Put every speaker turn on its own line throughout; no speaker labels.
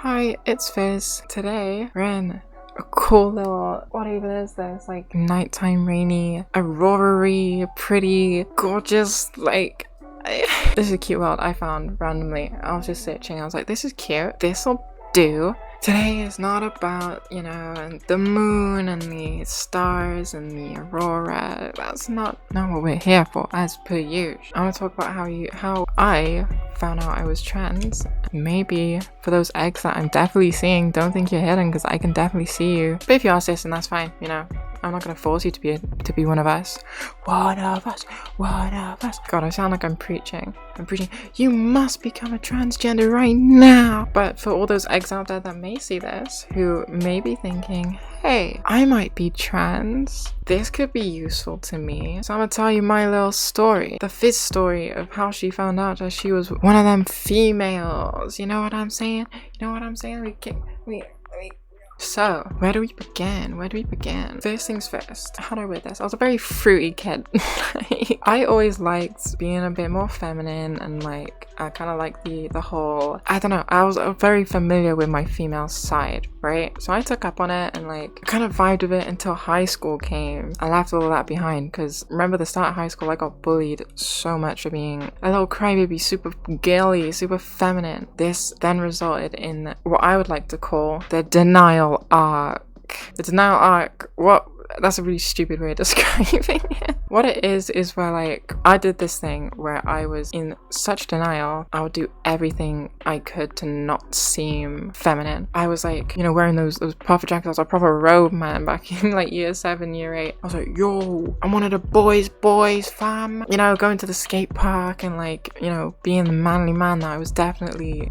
Hi, it's Fizz. Today we're in a cool little, today we're in a cool little, what even is this? Like nighttime rainy, aurora-y, pretty, gorgeous, like, this is a cute world I found randomly. I was just searching, I was like, this is cute, this'll do. Today is not about, and the moon and the stars and the aurora. That's not what we're here for, as per usual. I want to talk about how I found out I was trans. Maybe for those eggs that I'm definitely seeing, don't think you're hidden, because I can definitely see you. But if you are cis, and that's fine, I'm not gonna force you to be one of us. One of us. God, I sound like I'm preaching. You must become a transgender right now. But for all those eggs out there that may see this, who may be thinking, hey, I might be trans, this could be useful to me. So I'm gonna tell you my little story. The Fizz story of how she found out that she was one of them females. You know what I'm saying? So, where do we begin? First things first, how do I word this? I was a very fruity kid. I always liked being a bit more feminine, and like, I kind of like the whole, I don't know, I was very familiar with my female side, right? So I took up on it and like, kind of vibed with it until high school came. I left all of that behind, because remember the start of high school, I got bullied so much for being a little crybaby, super girly, super feminine. This then resulted in what I would like to call the denial arc. The denial arc, that's a really stupid way of describing it. What it is where like I did this thing where I was in such denial, I would do everything I could to not seem feminine. I was like, wearing those puffer jackets. I was a proper robe man back in like year 7, year 8. I was like, yo, I'm one of the boys fam. Going to the skate park and like, being the manly man that I was definitely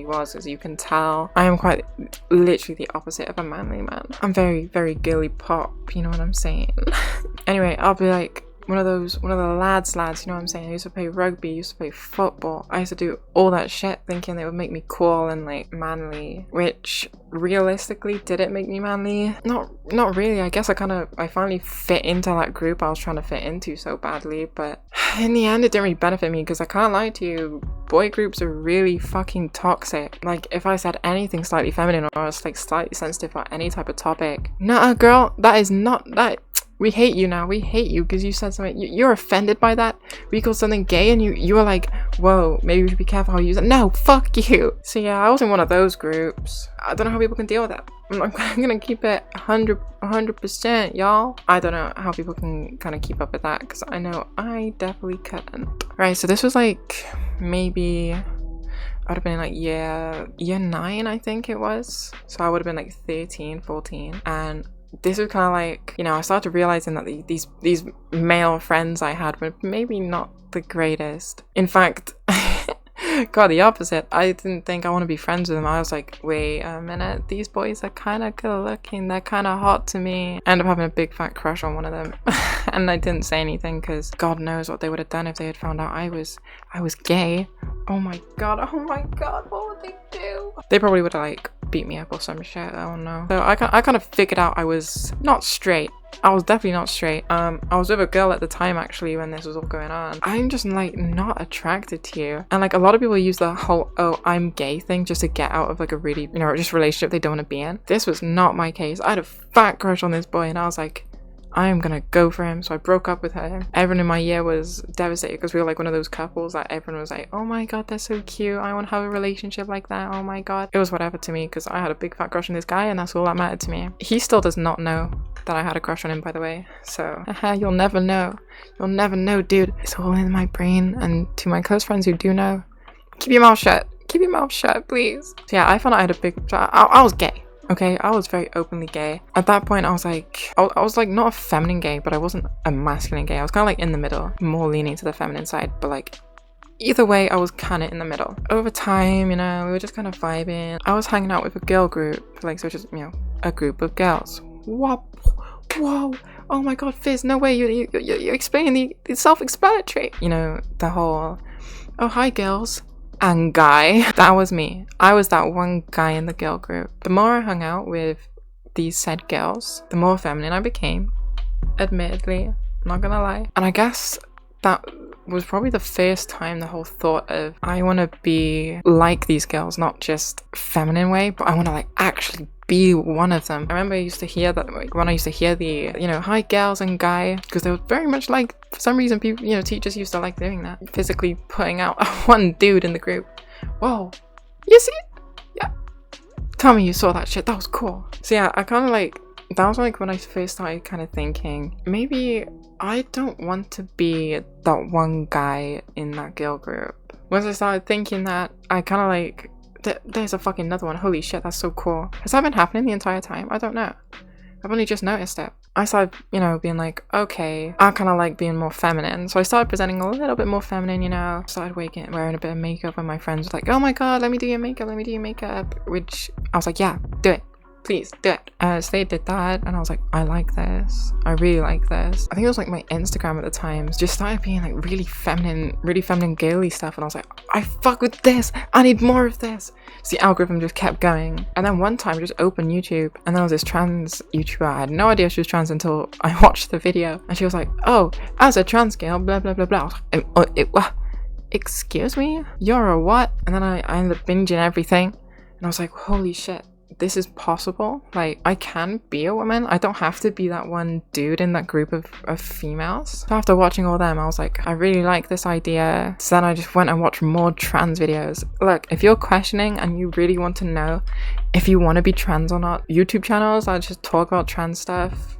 was, as you can tell. I am quite literally the opposite of a manly man. I'm very, very girly pop, you know what I'm saying? Anyway, I'll be like one of the lads, you know what I'm saying? I used to play rugby, I used to play football. I used to do all that shit thinking it would make me cool and like manly, which realistically, did it make me manly? Not really. I guess I finally fit into that group I was trying to fit into so badly, but in the end it didn't really benefit me, because I can't lie to you, boy groups are really fucking toxic. Like if I said anything slightly feminine or I was like slightly sensitive about any type of topic, nah girl, that is not that. We hate you now. We hate you because you said something. You're offended by that. We called something gay and you were like, whoa, maybe we should be careful how you use it. No, fuck you. So yeah, I was in one of those groups. I don't know how people can deal with that. I'm gonna keep it 100%, y'all. I don't know how people can kind of keep up with that, because I know I definitely couldn't. Right, so this was like, maybe I would have been like year 9, I think it was. So I would have been like 13, 14. And this was kind of like, I started realizing that these male friends I had were maybe not the greatest. In fact, God, the opposite. I didn't think I want to be friends with them. I was like, wait a minute, these boys are kind of good looking, they're kind of hot to me. I ended up having a big fat crush on one of them. And I didn't say anything, because God knows what they would have done if they had found out I was gay. Oh my god, what would they do? They probably would have like beat me up or some shit, I don't know. So I kind of figured out I was not straight. I was definitely not straight. I was with a girl at the time actually when this was all going on. I'm just like not attracted to you. And like a lot of people use the whole, oh, I'm gay thing just to get out of like a really, just relationship they don't want to be in. This was not my case. I had a fat crush on this boy and I was like, I am gonna go for him. So I broke up with her. Everyone in my year was devastated, because we were like one of those couples that everyone was like, oh my god, they're so cute, I want to have a relationship like that, oh my god. It was whatever to me, because I had a big fat crush on this guy and that's all that mattered to me. He still does not know that I had a crush on him, by the way, so you'll never know, dude. It's all in my brain. And to my close friends who do know, keep your mouth shut, please. So yeah, I found out I had a big, I was gay. Okay, I was very openly gay. At that point, I was like not a feminine gay, but I wasn't a masculine gay. I was kind of like in the middle, more leaning to the feminine side, but like either way, I was kind of in the middle. Over time, we were just kind of vibing. I was hanging out with a girl group, like, so just, a group of girls. Whoa, oh my god, Fizz, no way, you're explaining the self-explanatory. The whole, oh, hi girls. And guy, that was me. I was that one guy in the girl group. The more I hung out with these said girls, the more feminine I became, admittedly, I'm not gonna lie. And I guess that was probably the first time the whole thought of I want to be like these girls, not just feminine way, but I want to like actually be one of them. I remember I used to hear that, like, when I used to hear the, you know, hi girls and guy, because they were very much like, for some reason people, you know, teachers used to like doing that, physically putting out one dude in the group. Whoa, you see it? Yeah, tell me you saw that shit, that was cool. So yeah, I kind of like, that was like when I first started kind of thinking, maybe I don't want to be that one guy in that girl group. Once I started thinking that, I kind of like, there's a fucking another one, holy shit, that's so cool. Has that been happening the entire time? I don't know. I've only just noticed it. I started, you know, being like, okay, I kind of like being more feminine. So I started presenting a little bit more feminine, you know. Started wearing a bit of makeup, and my friends were like, oh my god, let me do your makeup, let me do your makeup. Which I was like, yeah, do it. Please do it. So they did that, and I was like, I like this. I really like this. I think it was like my Instagram at the time just started being like really feminine girly stuff, and I was like, I fuck with this. I need more of this. So the algorithm just kept going. And then one time I just opened YouTube, and there was this trans YouTuber. I had no idea she was trans until I watched the video, and she was like, oh, as a trans girl, blah blah blah blah. I was like, excuse me? You're a what? And then I ended up binging everything, and I was like, holy shit. This is possible. Like, I can be a woman. I don't have to be that one dude in that group of females. So after watching all them, I was like, I really like this idea. So then I just went and watched more trans videos. Look, if you're questioning and you really want to know if you want to be trans or not, YouTube channels that just talk about trans stuff.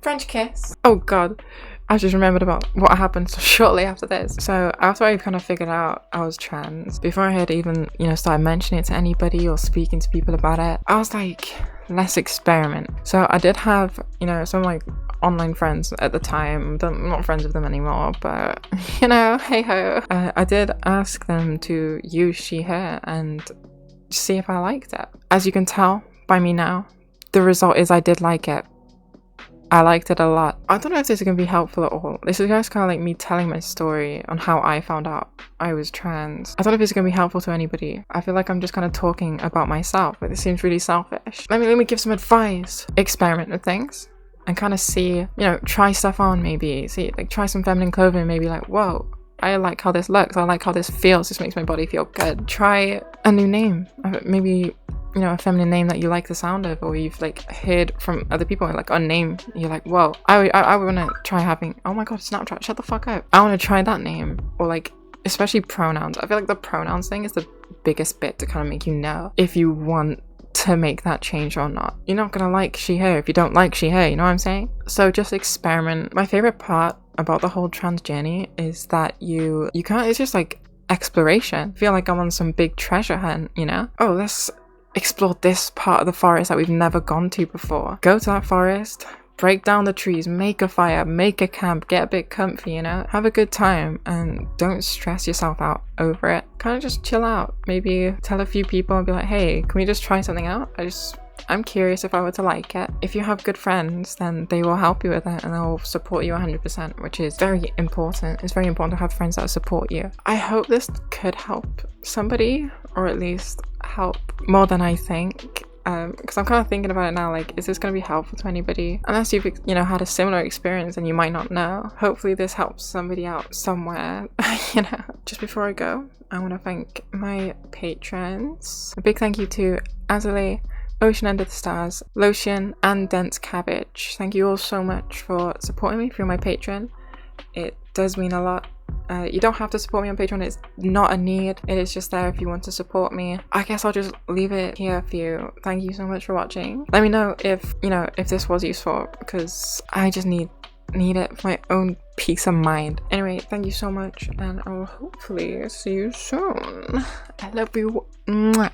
French kiss. Oh god. I just remembered about what happened shortly after this. So after I kind of figured out I was trans, before I had even, you know, started mentioning it to anybody or speaking to people about it, I was like, let's experiment. So I did have, you know, some like online friends at the time. I'm not friends with them anymore, but you know, hey ho. I did ask them to use she her and see if I liked it. As you can tell by me now, the result is I did like it. I liked it a lot. I don't know if this is going to be helpful at all. This is just kind of like me telling my story on how I found out I was trans. I don't know if it's going to be helpful to anybody. I feel like I'm just kind of talking about myself, but it seems really selfish. Let me give some advice. Experiment with things and kind of see, you know, try stuff on maybe. See, like try some feminine clothing and maybe like, whoa, I like how this looks. I like how this feels. This makes my body feel good. Try a new name. Maybe, you know, a feminine name that you like the sound of, or you've like heard from other people, like a name you're like, whoa, I want to try having, oh my god, Snapchat, shut the fuck up. I want to try that name. Or like, especially pronouns. I feel like the pronouns thing is the biggest bit to kind of make you know if you want to make that change or not. You're not gonna like she her if you don't like she her, you know what I'm saying? So just experiment. My favorite part about the whole trans journey is that you can't, it's just like exploration. I feel like I'm on some big treasure hunt, you know? Oh, let's explore this part of the forest that we've never gone to before. Go to that forest, break down the trees, make a fire, make a camp, get a bit comfy, you know? Have a good time and don't stress yourself out over it. Kind of just chill out. Maybe tell a few people and be like, hey, can we just try something out? I'm curious if I were to like it. If you have good friends, then they will help you with it and they'll support you 100%, which is very important. It's very important to have friends that support you. I hope this could help somebody, or at least help more than I think. Because I'm kind of thinking about it now, like, is this going to be helpful to anybody? Unless you've, you know, had a similar experience and you might not know. Hopefully this helps somebody out somewhere. You know. Just before I go, I want to thank my patrons. A big thank you to Azalae, Oceanunderthestars, Locien, and DenseCabbage. Thank you all so much for supporting me through my Patreon. It does mean a lot. You don't have to support me on Patreon, it's not a need, it is just there if you want to support me. I guess I'll just leave it here for you. Thank you so much for watching. Let me know if, you know, if this was useful, because I just need it for my own peace of mind. Anyway, thank you so much, and I will hopefully see you soon. I love you. Mwah.